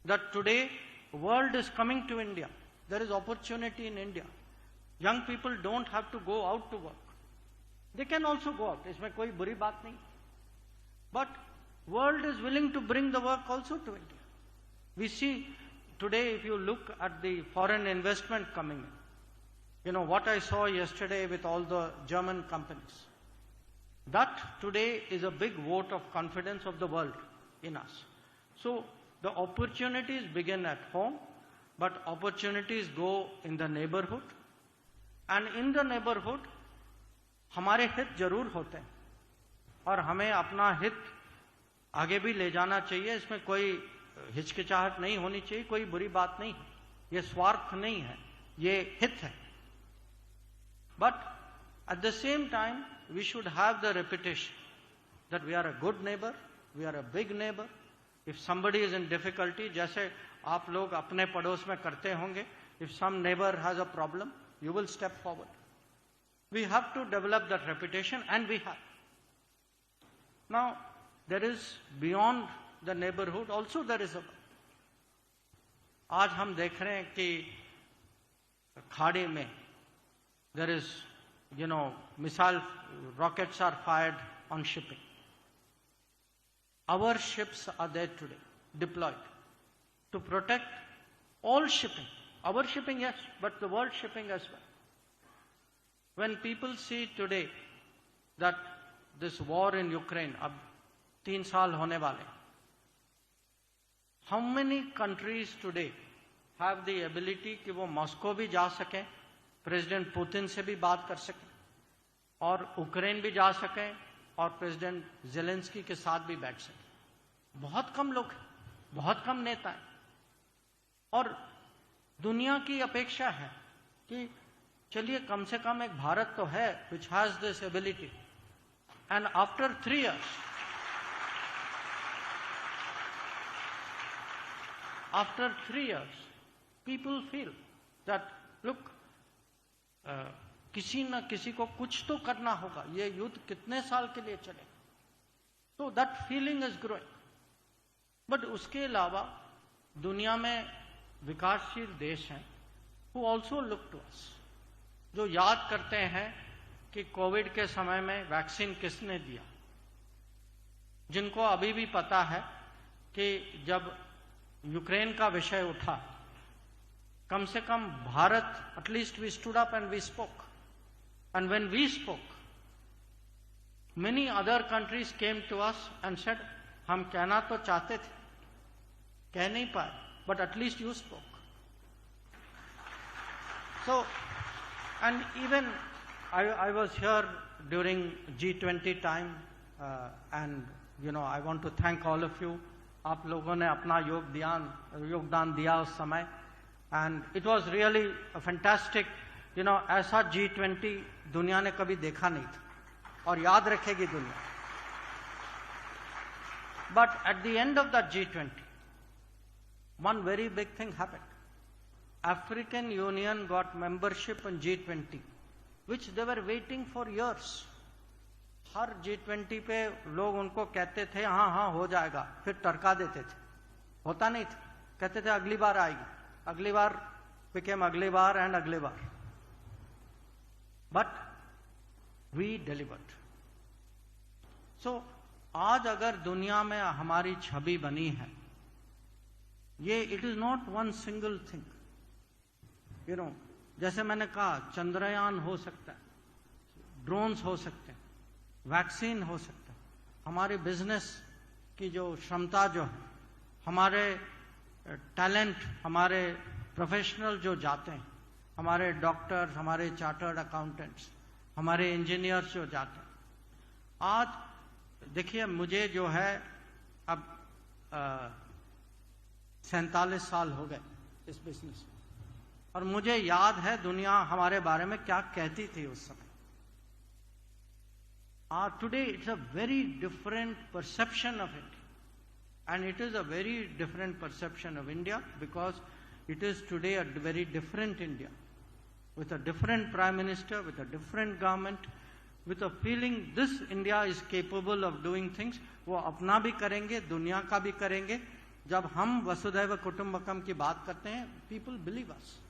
that today world is coming to India. There is opportunity in India. Young people don't have to go out to work. They can also go out. इसमें कोई बुरी बात नहीं. But world is willing to bring the work also to India. We see today, if you look at the foreign investment coming in, you know what I saw yesterday with all the German companies. That today is a big vote of confidence of the world in us. So the opportunities begin at home, but opportunities go in the neighborhood. And in the neighborhood, हमारे हित जरूर होते हैं और हमें अपना हित आगे भी ले जाना चाहिए. इसमें कोई हिचकिचाहट नहीं होनी चाहिए, कोई बुरी बात नहीं है. ये स्वार्थ नहीं है, ये हित है. But at the same time, we should have the reputation that we are a good neighbor, we are a big neighbor. If somebody is in difficulty, जैसे आप लोग अपने पड़ोस में करते होंगे, if some neighbor has a problem, you will step forward. We have to develop that reputation, and we have. Now, there is beyond the neighborhood also there is a. आज हम देख रहे हैं कि खाड़ी में there is, you know, missile rockets are fired on shipping. Our ships are there today, deployed, to protect all shipping. Our shipping, yes, but the world shipping as well. When people see today that this war in Ukraine, अब 3 साल होने वाले, how many countries today have the ability कि वो Moscow भी जा सकें, president Putin से भी बात कर सकें, और यूक्रेन भी जा सकें, और प्रेसिडेंट ज़ेलेंस्की के साथ भी बैठ सकें? बहुत कम लोग हैं, बहुत कम नेता हैं. और दुनिया की अपेक्षा है कि चलिए कम से कम एक भारत तो है which has this ability. And after 3 years, people feel that look, किसी न किसी को कुछ तो करना होगा, ये युद्ध कितने साल के लिए चलेगा. So that feeling is growing. But उसके अलावा दुनिया में विकासशील देश हैं who also look to us, जो याद करते हैं कि कोविड के समय में वैक्सीन किसने दिया, जिनको अभी भी पता है कि जब यूक्रेन का विषय उठा, कम से कम Bharat, at least we stood up and we spoke. And when we spoke, many other countries came to us and said, हम कहना तो चाहते थे, कह नहीं पाए, but at least you spoke. So, and even I was here during G20 time, and you know, I want to thank all of you. आप लोगों ने अपना योगदान दिया उस समय, and it was really a fantastic, you know, ऐसा G20 दुनिया ने कभी देखा नहीं था, और याद रखेगी दुनिया. But at the end of that G20, one very big thing happened. African Union got membership in G20, which they were waiting for years. Her G20 पे लोग उनको कहते थे हाँ हाँ हो जाएगा, फिर टरका देते थे, होता नहीं था, कहते थे अगली बार आएगी, अगली बार became अगली बार and अगली बार. But we delivered. So आज अगर दुनिया में हमारी छवि बनी है, ये it is not one single thing. You know, जैसे मैंने कहा, चंद्रयान हो सकता है, ड्रोन्स हो सकते हैं, वैक्सीन हो सकता है, हमारे बिजनेस की जो क्षमता जो है, हमारे टैलेंट, हमारे प्रोफेशनल जो जाते हैं, हमारे डॉक्टर्स, हमारे चार्टर्ड अकाउंटेंट्स, हमारे इंजीनियर्स जो जाते हैं. आज देखिए, मुझे जो है अब 47 साल हो गए इस बिजनेस में, और मुझे याद है दुनिया हमारे बारे में क्या कहती थी उस समय. Today it's a very different perception of India, and it is a very different perception of India because it is today a very different India, with a different Prime Minister, with a different government, with a feeling this India is capable of doing things. वो अपना भी करेंगे, दुनिया का भी करेंगे, जब हम वसुधैव कुटुंबकम की बात करते हैं, पीपल बिलीव अस।